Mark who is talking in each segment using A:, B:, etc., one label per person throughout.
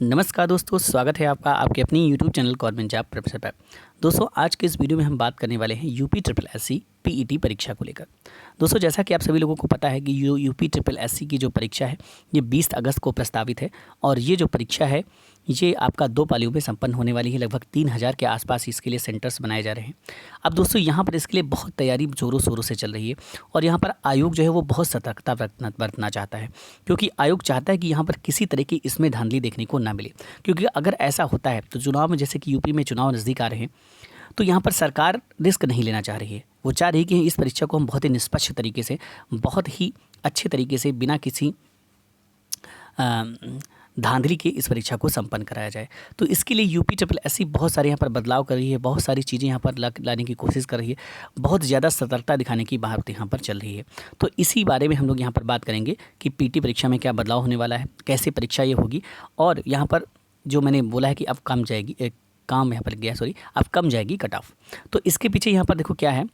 A: नमस्कार दोस्तों, स्वागत है आपका आपके अपनी YouTube channel government job preparation पर। दोस्तों, आज के इस वीडियो में हम बात करने वाले हैं यूपी ट्रिपल एससी पीईटी परीक्षा को लेकर। दोस्तों, जैसा कि आप सभी लोगों को पता है कि यूपी ट्रिपल एससी की जो परीक्षा है ये 20 अगस्त को प्रस्तावित है और ये जो परीक्षा है ये आपका 2 पालियों में संपन्न होने वाली है। लगभग 3000 के आसपास इसके लिए सेंटर्स बनाए जा रहे हैं। अब दोस्तों, यहाँ पर इसके लिए बहुत तैयारी ज़ोरों शोरों से चल रही है और यहाँ पर आयोग जो है वो बहुत सतर्कता बरतना चाहता है, क्योंकि आयोग चाहता है कि यहाँ पर किसी तरह की इसमें धांधली देखने को ना मिले। क्योंकि अगर ऐसा होता है तो चुनाव में, जैसे कि यूपी में चुनाव नज़दीक आ रहे हैं, तो यहाँ पर सरकार रिस्क नहीं लेना चाह रही है। वो चाह रही है कि इस परीक्षा को हम बहुत ही निष्पक्ष तरीके से, बहुत ही अच्छे तरीके से, बिना किसी धांधली के इस परीक्षा को संपन्न कराया जाए। तो इसके लिए यूपी ट्रिपल एससी बहुत सारे यहाँ पर बदलाव कर रही है, बहुत सारी चीज़ें यहाँ पर लाने की कोशिश कर रही है, बहुत ज़्यादा सतर्कता दिखाने की बात यहाँ पर चल रही है। तो इसी बारे में हम लोग यहाँ पर बात करेंगे कि पीटी परीक्षा में क्या बदलाव होने वाला है, कैसे परीक्षा ये होगी, और यहाँ पर जो मैंने बोला है कि अब कम जाएगी अब कम जाएगी कट ऑफ। तो इसके पीछे यहाँ पर देखो क्या है,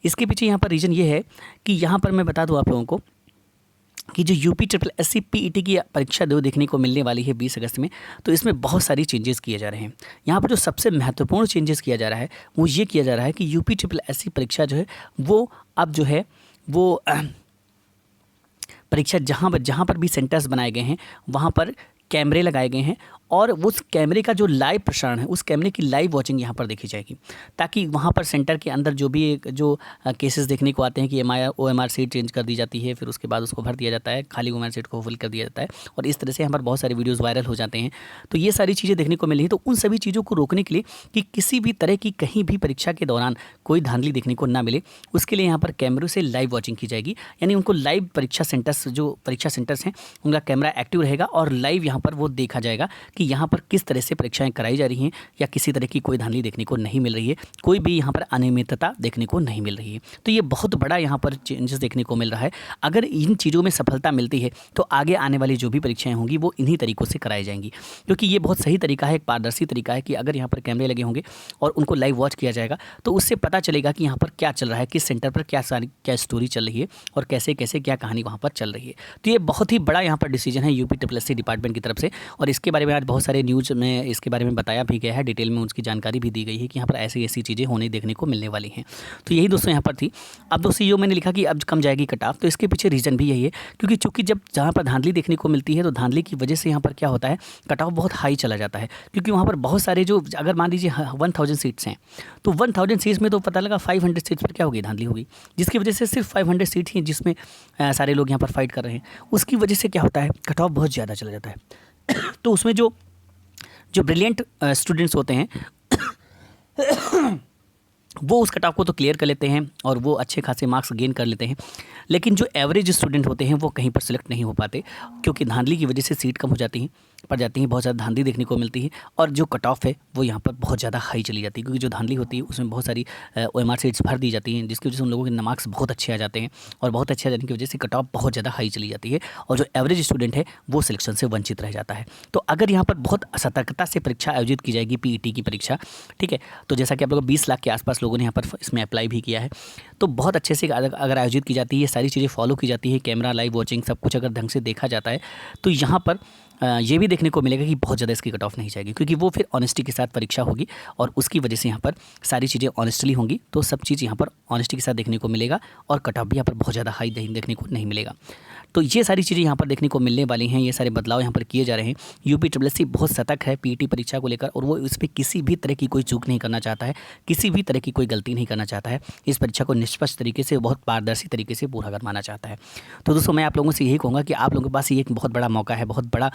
A: इसके पीछे यहाँ पर रीज़न ये है कि यहाँ पर मैं बता दूँ आप लोगों को कि जो यूपी ट्रिपल एससी पीईटी की परीक्षा देखने को मिलने वाली है 20 अगस्त में, तो इसमें बहुत सारी चेंजेस किए जा रहे हैं। यहाँ पर जो सबसे महत्वपूर्ण चेंजेस किया जा रहा है वो ये किया जा रहा है कि यूपी ट्रिपल एससी परीक्षा जो है वो अब जो है वो परीक्षा जहाँ पर भी सेंटर्स बनाए गए हैं वहाँ पर कैमरे लगाए गए हैं और उस कैमरे का जो लाइव प्रसारण है, उस कैमरे की लाइव वॉचिंग यहाँ पर देखी जाएगी, ताकि वहाँ पर सेंटर के अंदर जो भी जो केसेस देखने को आते हैं कि OMR सीट चेंज कर दी जाती है, फिर उसके बाद उसको भर दिया जाता है, खाली OMR सीट को फिल कर दिया जाता है, और इस तरह से यहाँ पर बहुत सारे वीडियोज़ वायरल हो जाते हैं। तो ये सारी चीज़ें देखने को मिली हैं। तो उन सभी चीज़ों को रोकने के लिए कि किसी भी तरह की कहीं भी परीक्षा के दौरान कोई धांधली देखने को ना मिले, उसके लिए यहाँ पर कैमरों से लाइव वॉचिंग की जाएगी। यानी उनको लाइव परीक्षा सेंटर्स हैं उनका कैमरा एक्टिव रहेगा और लाइव यहाँ पर वो देखा जाएगा कि यहाँ पर किस तरह से परीक्षाएं कराई जा रही हैं या किसी तरह की कोई धांधली देखने को नहीं मिल रही है, कोई भी यहाँ पर अनियमितता देखने को नहीं मिल रही है। तो ये बहुत बड़ा यहाँ पर चेंजेस देखने को मिल रहा है। अगर इन चीज़ों में सफलता मिलती है तो आगे आने वाली जो भी परीक्षाएं होंगी वो इन्हीं तरीक़ों से कराई जाएंगी, क्योंकि ये बहुत सही तरीका है, एक पारदर्शी तरीका है कि अगर यहाँ पर कैमरे लगे होंगे और उनको लाइव वॉच किया जाएगा तो उससे पता चलेगा कि यहाँ पर क्या चल रहा है, किस सेंटर पर क्या स्टोरी चल रही है और कैसे कैसे क्या कहानी वहाँ पर चल रही है। तो ये बहुत ही बड़ा यहाँ पर डिसीजन है यूपी ट्रिपल एससी डिपार्टमेंट की तरफ से, और इसके बारे में आज बहुत सारे न्यूज़ में इसके बारे में बताया भी गया है, डिटेल में उसकी जानकारी भी दी गई है कि यहाँ पर ऐसी ऐसी चीज़ें होने देखने को मिलने वाली हैं। तो यही दोस्तों यहाँ पर थी। अब दोस्तों ये मैंने लिखा कि अब कम जाएगी कट ऑफ, तो इसके पीछे रीज़न भी यही है, क्योंकि चूँकि जब जहाँ पर धांधली देखने को मिलती है तो धांधली की वजह से यहाँ पर क्या होता है, कट ऑफ बहुत हाई चला जाता है, क्योंकि वहाँ पर बहुत सारे जो, अगर मान लीजिए 1000 सीट्स हैं तो 1000 सीट्स में तो पता लगा 500 सीट्स पर क्या होगी, धांधली होगी, जिसकी वजह से सिर्फ 500 सीट ही जिसमें सारे लोग यहाँ पर फाइट कर रहे हैं, उसकी वजह से क्या होता है, कट ऑफ बहुत ज़्यादा चला जाता है। तो उसमें जो ब्रिलियंट स्टूडेंट्स होते हैं वो उस कट ऑफ को तो क्लियर कर लेते हैं और वो अच्छे खासे मार्क्स गेन कर लेते हैं, लेकिन जो एवरेज स्टूडेंट होते हैं वो कहीं पर सिलेक्ट नहीं हो पाते, क्योंकि धांधली की वजह से सीट कम हो जाती हैं, पड़ जाती हैं, बहुत ज़्यादा धांधली देखने को मिलती है और जो कट ऑफ है वो यहाँ पर बहुत ज़्यादा हाई चली जाती है, क्योंकि जो धांधली होती है उसमें बहुत सारी OMR सीट्स भर दी जाती हैं, जिसकी वजह से उन लोगों के मार्क्स बहुत अच्छे आ जाते हैं और बहुत अच्छे आ जाने की वजह से कट ऑफ बहुत ज़्यादा हाई चली जाती है और जो एवरेज स्टूडेंट है वो सिलेक्शन से वंचित रह जाता है। तो अगर यहाँ पर बहुत सतर्कता से परीक्षा आयोजित की जाएगी, पीईटी की परीक्षा, ठीक है, तो जैसा कि आप लोग 20 लाख के आसपास लोगों ने यहाँ पर इसमें अप्लाई भी किया है, तो बहुत अच्छे से अगर आयोजित की जाती है, सारी चीज़ें फॉलो की जाती है, कैमरा लाइव वॉचिंग सब कुछ अगर ढंग से देखा जाता है, तो यहाँ पर ये भी देखने को मिलेगा कि बहुत ज़्यादा इसकी कट ऑफ नहीं जाएगी, क्योंकि वो फिर ऑनेस्टी के साथ परीक्षा होगी और उसकी वजह से यहाँ पर सारी चीज़ें ऑनेस्टली होंगी, तो सब चीज़ यहाँ पर ऑनेस्टी के साथ देखने को मिलेगा और कट ऑफ भी यहाँ पर बहुत ज़्यादा हाई देखने को नहीं मिलेगा। तो ये सारी चीज़ें यहाँ पर देखने को मिलने वाली हैं, ये सारे बदलाव यहाँ पर किए जा रहे हैं। यूपी ट्रिपल एससी बहुत सतर्क है पीईटी परीक्षा को लेकर और वो इस पर किसी भी तरह की कोई चूक नहीं करना चाहता है, किसी भी तरह की कोई गलती नहीं करना चाहता है, इस परीक्षा को निष्पक्ष तरीके से, बहुत पारदर्शी तरीके से पूरा करवाना चाहता है। तो दोस्तों मैं आप लोगों से यही कहूँगा कि आप लोगों के पास ये एक बहुत बड़ा मौका है, बहुत बड़ा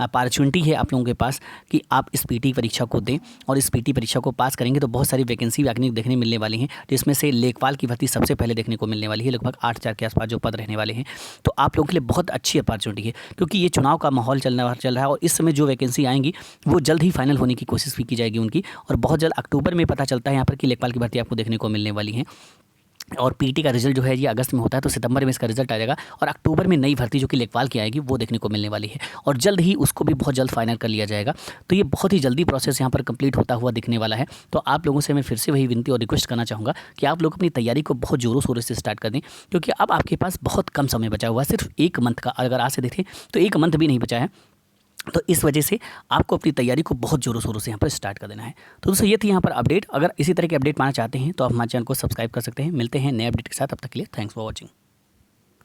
A: अपॉर्चुनिटी है आप लोगों के पास कि आप इस पीटी परीक्षा को दें, और इस पीटी परीक्षा को पास करेंगे तो बहुत सारी वैकेंसी देखने मिलने वाली हैं, जिसमें से लेखपाल की भर्ती सबसे पहले देखने को मिलने वाली है, लगभग 8000 के आसपास जो पद रहने वाले हैं। तो आप लोगों के लिए बहुत अच्छी अपॉर्चुनिटी है, क्योंकि ये चुनाव का माहौल चल रहा है और इस समय जो वैकेंसी आएंगी वो जल्द ही फाइनल होने की कोशिश भी की जाएगी उनकी, और बहुत जल्द अक्टूबर में पता चलता है यहाँ पर कि लेखपाल की भर्ती आपको देखने को मिलने वाली है। और पीटी का रिजल्ट जो है ये अगस्त में होता है, तो सितंबर में इसका रिजल्ट आ जाएगा और अक्टूबर में नई भर्ती जो कि लेखपाल की आएगी वो देखने को मिलने वाली है और जल्द ही उसको भी बहुत जल्द फाइनल कर लिया जाएगा। तो ये बहुत ही जल्दी प्रोसेस यहाँ पर कंप्लीट होता हुआ दिखने वाला है। तो आप लोगों से मैं फिर से वही विनती और रिक्वेस्ट करना चाहूँगा कि आप लोग अपनी तैयारी को बहुत ज़ोरों शोरों से स्टार्ट कर दें, क्योंकि अब आपके पास बहुत कम समय बचा हुआ है, सिर्फ 1 मंथ का। अगर आज से देखें तो 1 मंथ भी नहीं बचा है तो इस वजह से आपको अपनी तैयारी को बहुत ज़ोरों शोरों से यहाँ पर स्टार्ट कर देना है। तो दोस्तों ये थी यहाँ पर अपडेट। अगर इसी तरह की अपडेट पाना चाहते हैं तो आप हमारे चैनल को सब्सक्राइब कर सकते हैं। मिलते हैं नए अपडेट के साथ, तब तक के लिए थैंक्स फॉर वॉचिंग।